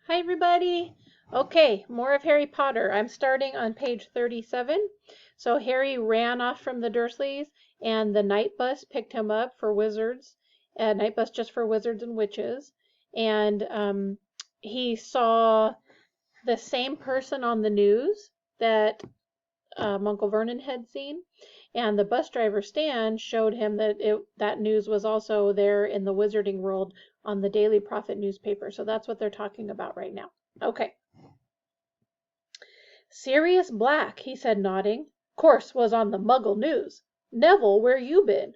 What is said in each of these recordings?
Hi, everybody. Okay, more of Harry Potter. I'm starting on page 37. So Harry ran off from the Dursleys, and the night bus picked him up for wizards, a night bus just for wizards and witches. And he saw the same person on the news that Uncle Vernon had seen. And the bus driver Stan showed him that that news was also there in the Wizarding World on the Daily Prophet newspaper. So that's what they're talking about right now. Okay. Sirius Black, he said, nodding. Course was on the Muggle news. Neville, where you been?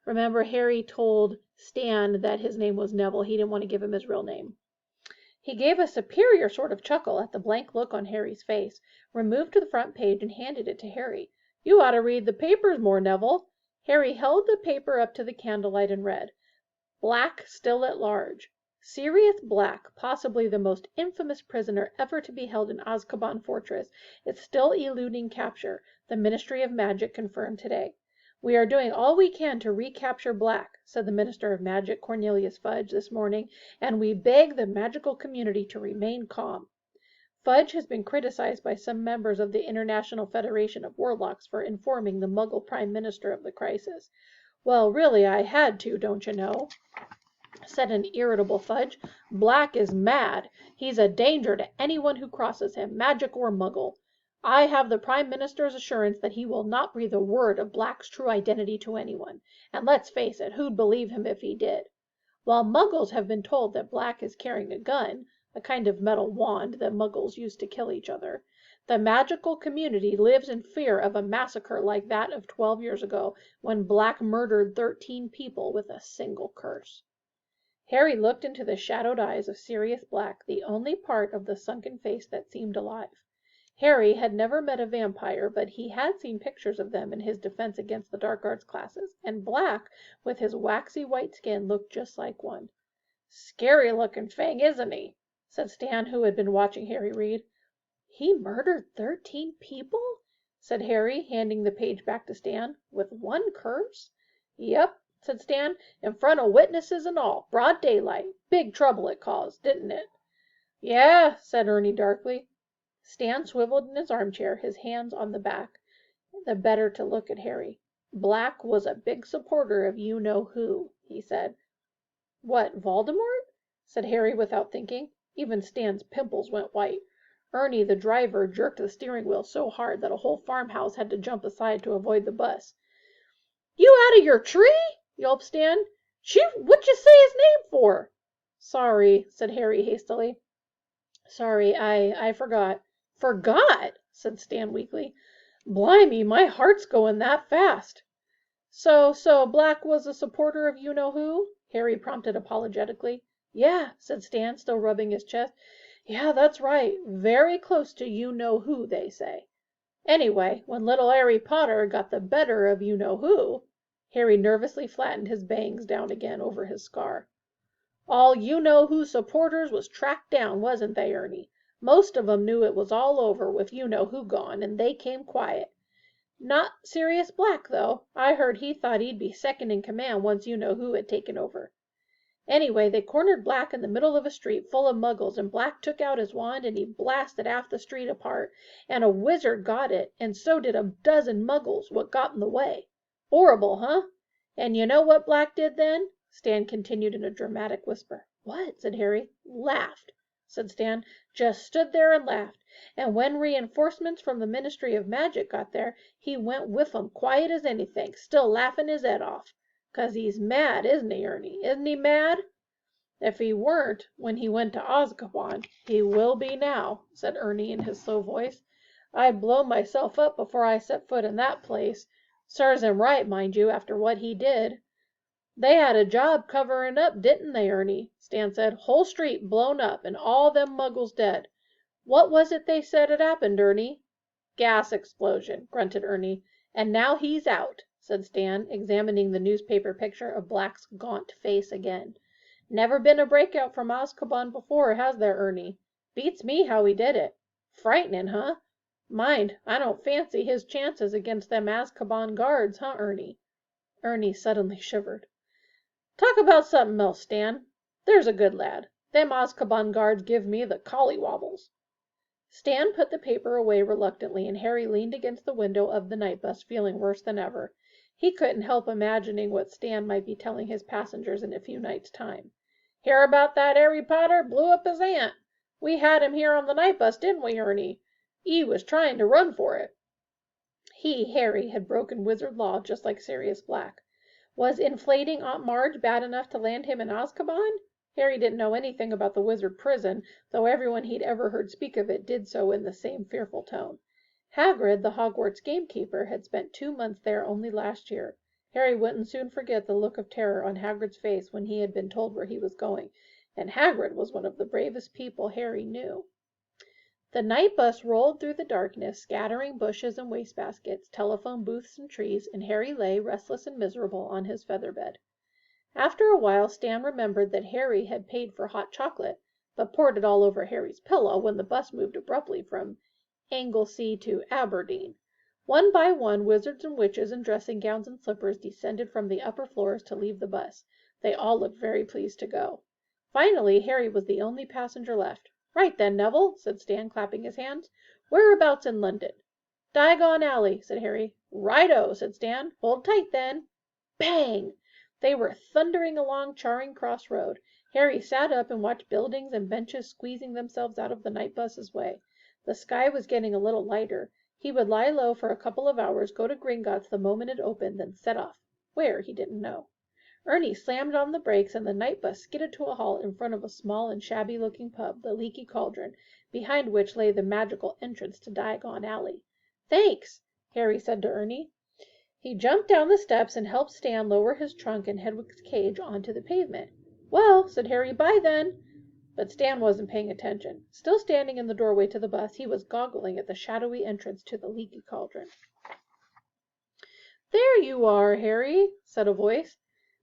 Remember, Harry told Stan that his name was Neville. He didn't want to give him his real name. He gave a superior sort of chuckle at the blank look on Harry's face, removed to the front page, and handed it to Harry. You ought to read the papers more, Neville. Harry held the paper up to the candlelight and read, Black still at large. Sirius Black, possibly the most infamous prisoner ever to be held in Azkaban Fortress, is still eluding capture, the Ministry of Magic confirmed today. We are doing all we can to recapture Black, said the Minister of Magic, Cornelius Fudge, this morning, and we beg the magical community to remain calm. Fudge has been criticized by some members of the International Federation of Warlocks for informing the Muggle Prime Minister of the crisis. Well, really, I had to, don't you know, said an irritable Fudge. Black is mad. He's a danger to anyone who crosses him, magic or Muggle. I have the Prime Minister's assurance that he will not breathe a word of Black's true identity to anyone. And let's face it, who'd believe him if he did? While Muggles have been told that Black is carrying a gun, a kind of metal wand that Muggles use to kill each other, the magical community lives in fear of a massacre like that of 12 years ago, when Black murdered 13 people with a single curse. Harry looked into the shadowed eyes of Sirius Black, the only part of the sunken face that seemed alive. Harry had never met a vampire, but he had seen pictures of them in his Defense Against the Dark Arts classes, and Black, with his waxy white skin, looked just like one. Scary-looking thing, isn't he? Said Stan, who had been watching Harry read. He murdered 13 people? Said Harry, handing the page back to Stan. With one curse? Yep, said Stan, in front of witnesses and all. Broad daylight. Big trouble it caused, didn't it? Yeah, said Ernie darkly. Stan swiveled in his armchair, his hands on the back, the better to look at Harry. Black was a big supporter of you-know-who, he said. What, Voldemort? Said Harry without thinking. Even Stan's pimples went white. Ernie, the driver, jerked the steering wheel so hard that a whole farmhouse had to jump aside to avoid the bus. You out of your tree? Yelped Stan. What'd you say his name for? Sorry, said Harry hastily. Sorry, I forgot. Forgot? Said Stan weakly. Blimey, my heart's going that fast. So Black was a supporter of you-know-who? Harry prompted apologetically. Yeah, said Stan, still rubbing his chest. Yeah, that's right. Very close to you-know-who, they say. Anyway, when little Harry Potter got the better of you-know-who, Harry nervously flattened his bangs down again over his scar. All you-know-who supporters was tracked down, wasn't they, Ernie? Most of 'em knew it was all over with you-know-who gone, and they came quiet. Not Sirius Black, though. I heard he thought he'd be second in command once you-know-who had taken over. Anyway, they cornered Black in the middle of a street full of Muggles, and Black took out his wand and he blasted half the street apart, and a wizard got it, and so did a dozen Muggles, what got in the way. 'Orrible, huh? And you know what Black did then? Stan continued in a dramatic whisper. What? Said Harry. Laughed, said Stan. Just stood there and laughed. And when reinforcements from the Ministry of Magic got there, he went with 'em quiet as anything, still laughing his head off. 'Cause he's mad, isn't he, Ernie? Isn't he mad? If he weren't when he went to Azkaban, he will be now, said Ernie in his slow voice. I'd blow myself up before I set foot in that place. Serves him right, mind you, after what he did. They had a job covering up, didn't they, Ernie? Stan said. Whole street blown up, and all them Muggles dead. What was it they said had happened, Ernie? Gas explosion, grunted Ernie. And now he's out, said Stan, examining the newspaper picture of Black's gaunt face again. Never been a breakout from Azkaban before, has there, Ernie? Beats me how he did it. Frightening, huh? Mind, I don't fancy his chances against them Azkaban guards, huh, Ernie? Ernie suddenly shivered. Talk about something else, Stan. There's a good lad. Them Azkaban guards give me the collywobbles." Stan put the paper away reluctantly, and Harry leaned against the window of the night bus, feeling worse than ever. He couldn't help imagining what Stan might be telling his passengers in a few nights' time. "Hear about that Harry Potter? Blew up his aunt. We had him here on the night bus, didn't we, Ernie? He was trying to run for it." He, Harry, had broken wizard law just like Sirius Black. Was inflating Aunt Marge bad enough to land him in Azkaban? Harry didn't know anything about the wizard prison, though everyone he'd ever heard speak of it did so in the same fearful tone. Hagrid, the Hogwarts gamekeeper, had spent 2 months there only last year. Harry wouldn't soon forget the look of terror on Hagrid's face when he had been told where he was going, and Hagrid was one of the bravest people Harry knew. The night bus rolled through the darkness, scattering bushes and wastebaskets, telephone booths and trees, and Harry lay, restless and miserable, on his feather bed. After a while Stan remembered that Harry had paid for hot chocolate, but poured it all over Harry's pillow when the bus moved abruptly from Anglesey to Aberdeen. One by one, wizards and witches in dressing gowns and slippers descended from the upper floors to leave the bus. They all looked very pleased to go. Finally, Harry was the only passenger left. "Right then, Neville," said Stan, clapping his hands. "Whereabouts in London?" "Diagon Alley," said Harry. "Righto," said Stan. "Hold tight then." Bang! They were thundering along Charing Cross Road. Harry sat up and watched buildings and benches squeezing themselves out of the night bus's way. The sky was getting a little lighter. He would lie low for a couple of hours, go to Gringotts the moment it opened, then set off. Where, he didn't know. Ernie slammed on the brakes, and the night bus skidded to a halt in front of a small and shabby-looking pub, the Leaky Cauldron, behind which lay the magical entrance to Diagon Alley. "Thanks," Harry said to Ernie. He jumped down the steps and helped Stan lower his trunk and Hedwig's cage onto the pavement. "Well," said Harry, "bye then." But Stan wasn't paying attention. Still standing in the doorway to the bus, he was goggling at the shadowy entrance to the Leaky Cauldron. "There you are, Harry," said a voice.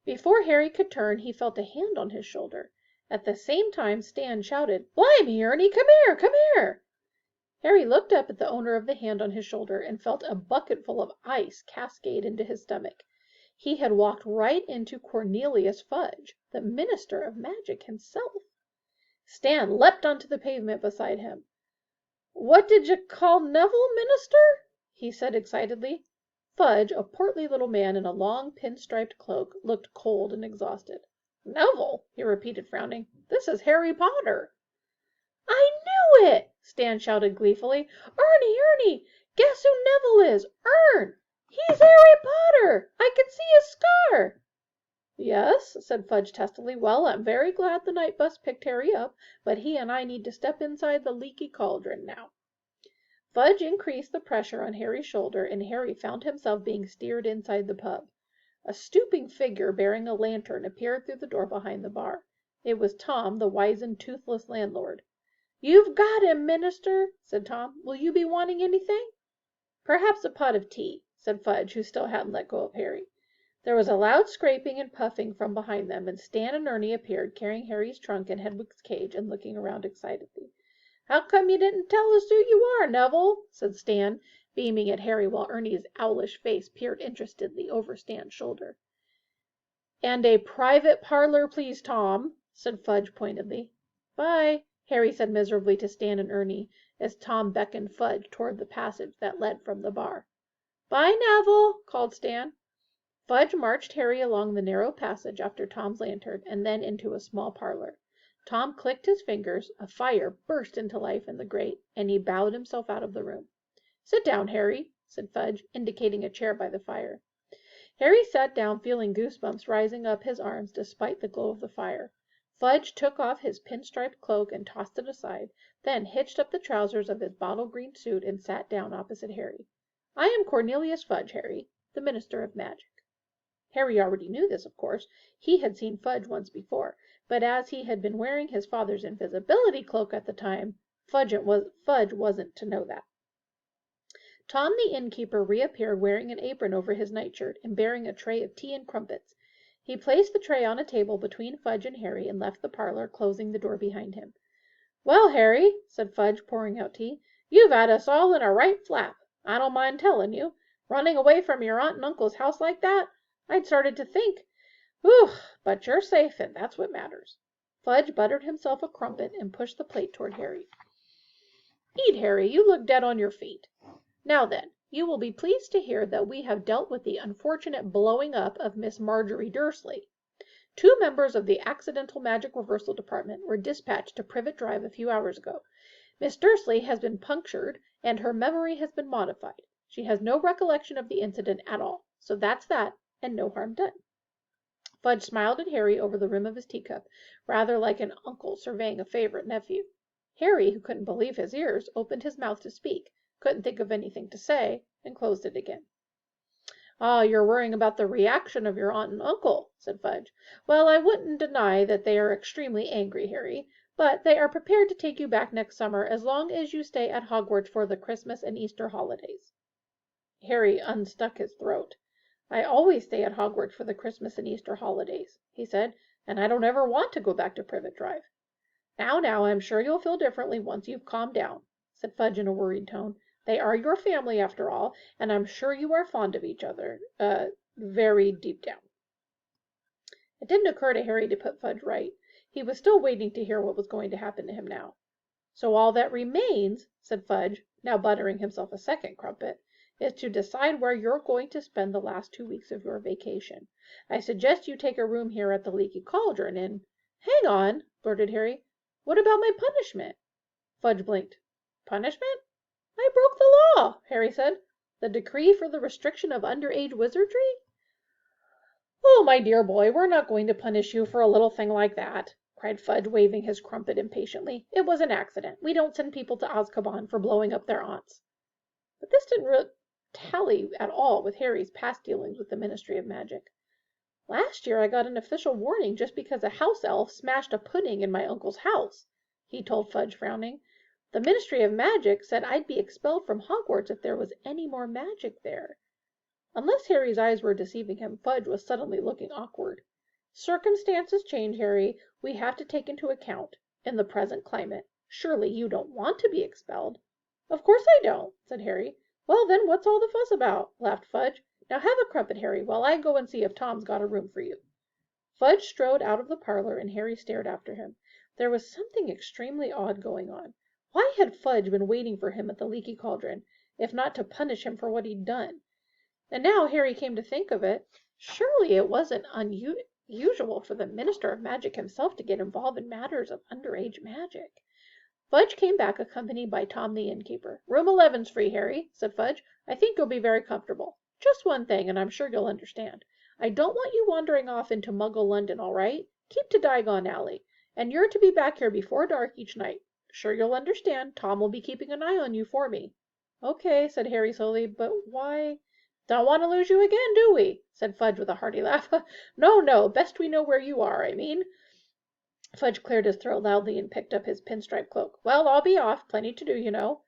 Before Harry could turn, he felt a hand on his shoulder. At the same time, Stan shouted, "Blimey, Ernie, come here, come here!" Harry looked up at the owner of the hand on his shoulder and felt a bucketful of ice cascade into his stomach. He had walked right into Cornelius Fudge, the Minister of Magic himself. Stan leapt onto the pavement beside him. "What did you call Neville, Minister?" he said excitedly. Fudge, a portly little man in a long pin-striped cloak, looked cold and exhausted. "Neville?" he repeated, frowning. "This is Harry Potter." "I knew it!" Stan shouted gleefully. "Ernie! Guess who Neville is? He's Harry Potter! I can see his scar!" "Yes," said Fudge testily. "Well, I'm very glad the night bus picked Harry up, but he and I need to step inside the Leaky Cauldron now." Fudge increased the pressure on Harry's shoulder, and Harry found himself being steered inside the pub. A stooping figure bearing a lantern appeared through the door behind the bar. It was Tom, the wizened, toothless landlord. "You've got him, Minister," said Tom. "Will you be wanting anything?" "Perhaps a pot of tea," said Fudge, who still hadn't let go of Harry. There was a loud scraping and puffing from behind them, and Stan and Ernie appeared, carrying Harry's trunk and Hedwig's cage, and looking around excitedly. "How come you didn't tell us who you are, Neville?" said Stan, beaming at Harry, while Ernie's owlish face peered interestedly over Stan's shoulder. "And a private parlor, please, Tom," said Fudge pointedly. "Bye," Harry said miserably to Stan and Ernie, as Tom beckoned Fudge toward the passage that led from the bar. "Bye, Neville," called Stan. Fudge marched Harry along the narrow passage after Tom's lantern, and then into a small parlor. Tom clicked his fingers, a fire burst into life in the grate, and he bowed himself out of the room. "Sit down, Harry," said Fudge, indicating a chair by the fire. Harry sat down, feeling goosebumps rising up his arms despite the glow of the fire. Fudge took off his pin-striped cloak and tossed it aside, then hitched up the trousers of his bottle-green suit and sat down opposite Harry. "I am Cornelius Fudge, Harry, the Minister of Magic." Harry already knew this, of course. He had seen Fudge once before, but as he had been wearing his father's invisibility cloak at the time, Fudge wasn't to know that. Tom the innkeeper reappeared wearing an apron over his nightshirt and bearing a tray of tea and crumpets. He placed the tray on a table between Fudge and Harry and left the parlor, closing the door behind him. "Well, Harry," said Fudge, pouring out tea, "you've had us all in a right flap. I don't mind telling you. Running away from your aunt and uncle's house like that, I'd started to think. Whew, but you're safe, and that's what matters." Fudge buttered himself a crumpet and pushed the plate toward Harry. "Eat, Harry, you look dead on your feet. Now then, you will be pleased to hear that we have dealt with the unfortunate blowing up of Miss Marjorie Dursley. 2 members of the Accidental Magic Reversal Department were dispatched to Privet Drive a few hours ago. Miss Dursley has been punctured, and her memory has been modified. She has no recollection of the incident at all. So that's that, and no harm done." Fudge smiled at Harry over the rim of his teacup, rather like an uncle surveying a favorite nephew. Harry, who couldn't believe his ears, opened his mouth to speak, couldn't think of anything to say, and closed it again. "Ah, you're worrying about the reaction of your aunt and uncle," said Fudge. "Well, I wouldn't deny that they are extremely angry, Harry, but they are prepared to take you back next summer as long as you stay at Hogwarts for the Christmas and Easter holidays." Harry unstuck his throat. "I always stay at Hogwarts for the Christmas and Easter holidays," he said, "and I don't ever want to go back to Privet Drive." Now, I'm sure you'll feel differently once you've calmed down," said Fudge in a worried tone. "They are your family after all, and I'm sure you are fond of each other, very deep down." It didn't occur to Harry to put Fudge right. He was still waiting to hear what was going to happen to him now. "So all that remains," said Fudge, now buttering himself a second crumpet, "is to decide where you're going to spend the last 2 weeks of your vacation. I suggest you take a room here at the Leaky Cauldron and—" "Hang on," blurted Harry. "What about my punishment?" Fudge blinked. "Punishment? I broke the law," Harry said. "The decree for the restriction of underage wizardry?" "Oh, my dear boy, we're not going to punish you for a little thing like that," cried Fudge, waving his crumpet impatiently. "It was an accident. We don't send people to Azkaban for blowing up their aunts." But this didn't tally at all with Harry's past dealings with the Ministry of Magic. "Last year I got an official warning just because a house elf smashed a pudding in my uncle's house," he told Fudge, frowning. "The Ministry of Magic said I'd be expelled from Hogwarts if there was any more magic there." Unless Harry's eyes were deceiving him, Fudge was suddenly looking awkward. "Circumstances change, Harry. We have to take into account. In the present climate. Surely you don't want to be expelled." "Of course I don't," said Harry. "Well, then what's all the fuss about?" laughed Fudge. "Now have a crumpet, Harry, while I go and see if Tom's got a room for you." Fudge strode out of the parlor, and Harry stared after him. There was something extremely odd going on. Why had Fudge been waiting for him at the Leaky Cauldron, if not to punish him for what he'd done? And now Harry came to think of it, surely it wasn't unusual for the Minister of Magic himself to get involved in matters of underage magic. Fudge came back accompanied by Tom the innkeeper. "Room 11's free, Harry," said Fudge. "I think you'll be very comfortable. Just one thing, and I'm sure you'll understand. I don't want you wandering off into Muggle London, all right? Keep to Diagon Alley. And you're to be back here before dark each night. Sure you'll understand. Tom will be keeping an eye on you for me." "Okay," said Harry slowly, "but why—" "Don't want to lose you again, do we?" said Fudge with a hearty laugh. No, best we know where you are, I mean." Fudge cleared his throat loudly and picked up his pinstripe cloak. "Well, I'll be off. Plenty to do, you know."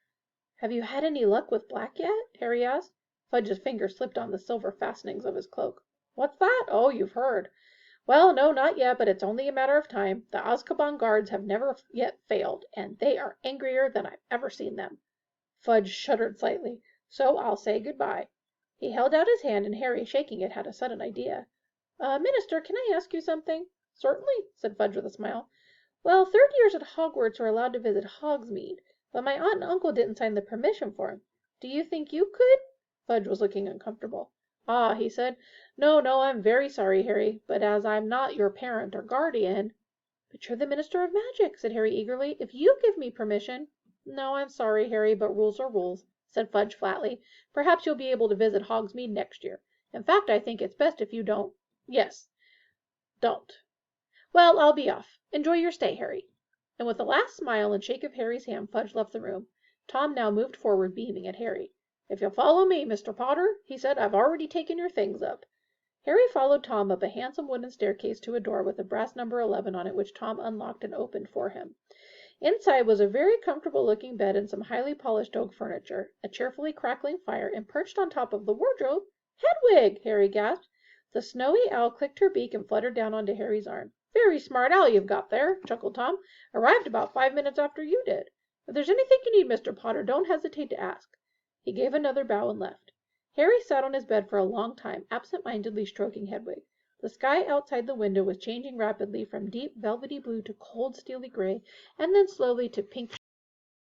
"Have you had any luck with Black yet?" Harry asked. Fudge's finger slipped on the silver fastenings of his cloak. "What's that? Oh, you've heard. Well, no, not yet, but it's only a matter of time. The Azkaban guards have never yet failed, and they are angrier than I've ever seen them." Fudge shuddered slightly. "So I'll say good-bye." He held out his hand, and Harry, shaking it, had a sudden idea. "Minister, can I ask you something?" "Certainly," said Fudge with a smile. "Well, third years at Hogwarts are allowed to visit Hogsmeade, but my aunt and uncle didn't sign the permission form. Do you think you could?" Fudge was looking uncomfortable. "Ah," he said. No, I'm very sorry, Harry, but as I'm not your parent or guardian—" "But you're the Minister of Magic," said Harry eagerly. "If you give me permission—" "No, I'm sorry, Harry, but rules are rules," said Fudge flatly. "Perhaps you'll be able to visit Hogsmeade next year. In fact, I think it's best if you don't— Yes, don't. Well, I'll be off. Enjoy your stay, Harry." And with a last smile and shake of Harry's hand, Fudge left the room. Tom now moved forward, beaming at Harry. "If you'll follow me, Mr. Potter," he said, "I've already taken your things up." Harry followed Tom up a handsome wooden staircase to a door with a brass number 11 on it, which Tom unlocked and opened for him. Inside was a very comfortable-looking bed and some highly polished oak furniture, a cheerfully crackling fire, and perched on top of the wardrobe— "Hedwig!" Harry gasped. The snowy owl clicked her beak and fluttered down onto Harry's arm. "Very smart owl you've got there," chuckled Tom. "Arrived about 5 minutes after you did. If there's anything you need, Mr. Potter, don't hesitate to ask." He gave another bow and left. Harry sat on his bed for a long time, absent-mindedly stroking Hedwig. The sky outside the window was changing rapidly from deep velvety blue to cold steely gray, and then slowly to pink